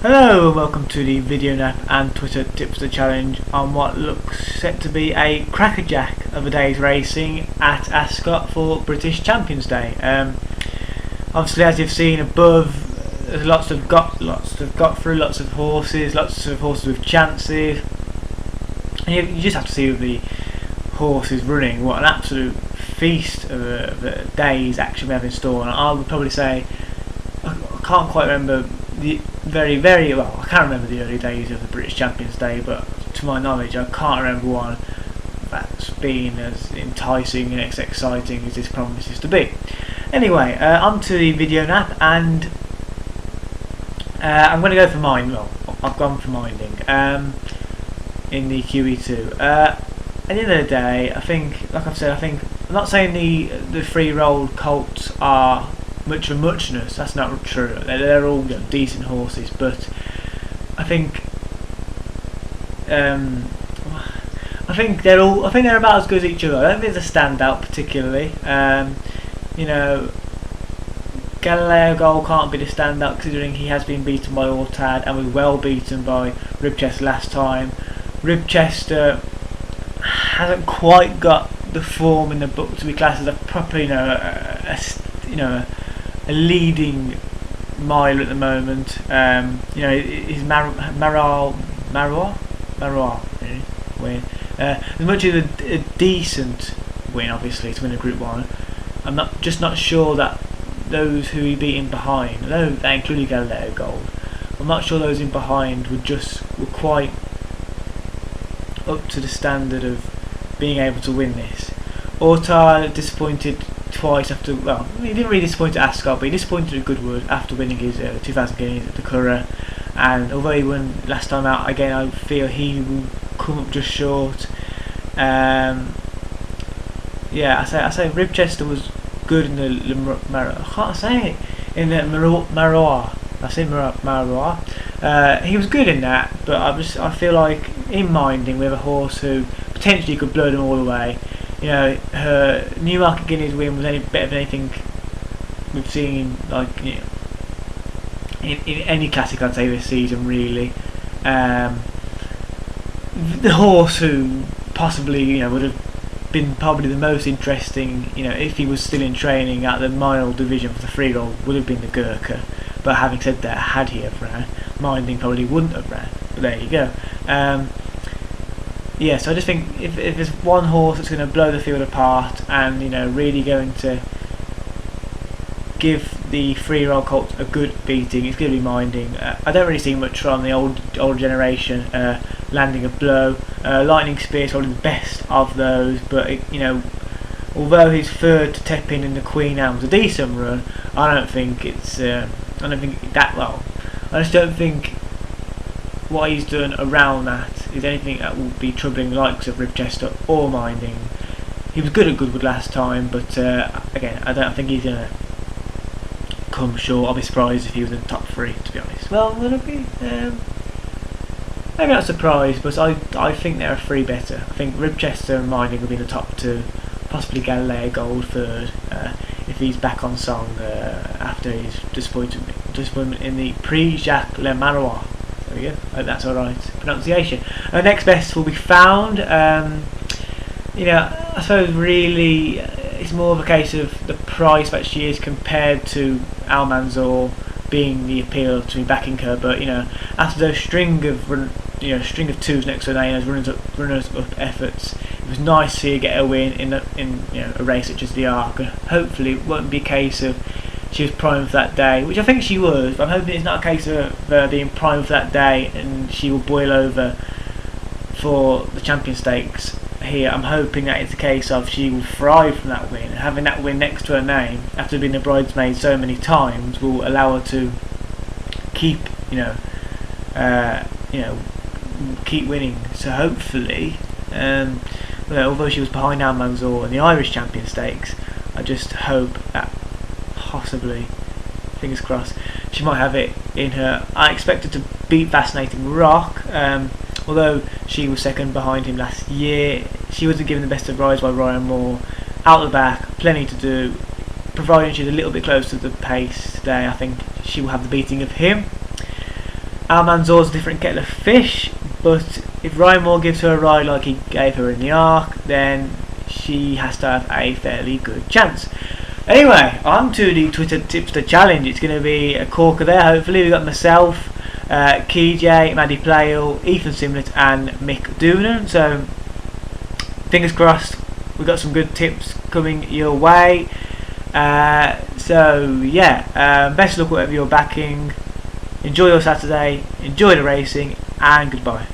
Hello and welcome to the VideoNAP and Twitter Tipster Challenge on what looks set to be a crackerjack of a day's racing at Ascot for British Champions Day. Obviously, as you've seen above, there's lots of got through, lots of horses with chances, and you just have to see with the horses running what an absolute feast of a day's action we have in store. And I would probably say I can't quite remember the very well. I can't remember the early days of the British Champions Day, but to my knowledge, I can't remember one that's been as enticing and as exciting as this promises to be. Anyway, on to the VideoNAP, and I'm going to go for mine. Well, I've gone for minding in the QE2. At the end of the day, I think, like I've said, I'm not saying the free-rolled colts are much of a muchness. That's not true. They're all decent horses, but I think they're about as good as each other. I don't think there's a standout particularly. Galileo Gold can't be the standout considering he has been beaten by Ortad and was well beaten by Ribchester last time. Ribchester hasn't quite got the form in the book to be classed as a proper, a leading mile at the moment. His Marois win. As much as a decent win, obviously, to win a Group 1, I'm not sure that those who he beat in behind, although they included Galileo Gold, I'm not sure those in behind were quite up to the standard of being able to win this. Ortad disappointed twice after, well, he didn't really disappoint at Ascot, but he disappointed at Goodwood after winning his 2000 guineas at the Curragh. And although he won last time out, again I feel he will come up just short. I say Ribchester was good in the Marois. He was good in that, but I feel like in minding we have a horse who potentially could blow them all away. Her Newmarket Guineas win was any better than anything we've seen, in any classic, I'd say, this season, really. The horse who possibly, would have been probably the most interesting, if he was still in training at the mile division for the free-roll, would have been the Gurkha. But having said that, had he have ran, minding probably wouldn't have ran. But there you go. So I just think if there's one horse that's going to blow the field apart and really going to give the free-roll colts a good beating, it's going to be minding. I don't really see much from the old generation landing a blow. Lightning Spear's probably the best of those, but although his third to Tepin in the Queen Anne was a decent run, I don't think that well. I just don't think what he's done around that is anything that will be troubling the likes of Ribchester or minding. He was good at Goodwood last time, but again, I don't think he's going to come short. I'll be surprised if he was in the top 3, to be honest. Well, would it be? Maybe not surprised, but I think they're a 3 better. I think Ribchester and minding will be in the top 2, possibly Galileo Gold 3rd, if he's back on song after his disappointment in the Prix-Jacques Le Marois. There we go. I hope that's alright pronunciation. Next best will be found. I suppose really it's more of a case of the price that she is compared to Almanzor being the appeal to me backing her. But after those string of twos next to her name as runners up efforts, it was nice to see her get a win in a race such as the Arc. And hopefully it won't be a case of she was primed for that day, which I think she was, but I'm hoping it's not a case of being primed for that day and she will boil over for the Champion Stakes here. I'm hoping that it's a case of she will thrive from that win, and having that win next to her name after being a bridesmaid so many times will allow her to keep keep winning. So hopefully, although she was behind Almanzor in the Irish Champion Stakes, I just hope that possibly, fingers crossed, she might have it in her. I expect her to beat Fascinating Rock, although she was second behind him last year. She wasn't given the best of rides by Ryan Moore. Out the back, plenty to do. Providing she's a little bit close to the pace today, I think she will have the beating of him. our man's always a different kettle of fish, but if Ryan Moore gives her a ride like he gave her in the Ark, then she has to have a fairly good chance. Anyway, on to the Twitter Tipster Challenge. It's going to be a corker there, hopefully. We've got myself, KJ, Maddie Playle, Ethan Simlet and Mick Doonan. So, fingers crossed, we've got some good tips coming your way. So, yeah, best of luck whatever you're backing. Enjoy your Saturday, enjoy the racing, and goodbye.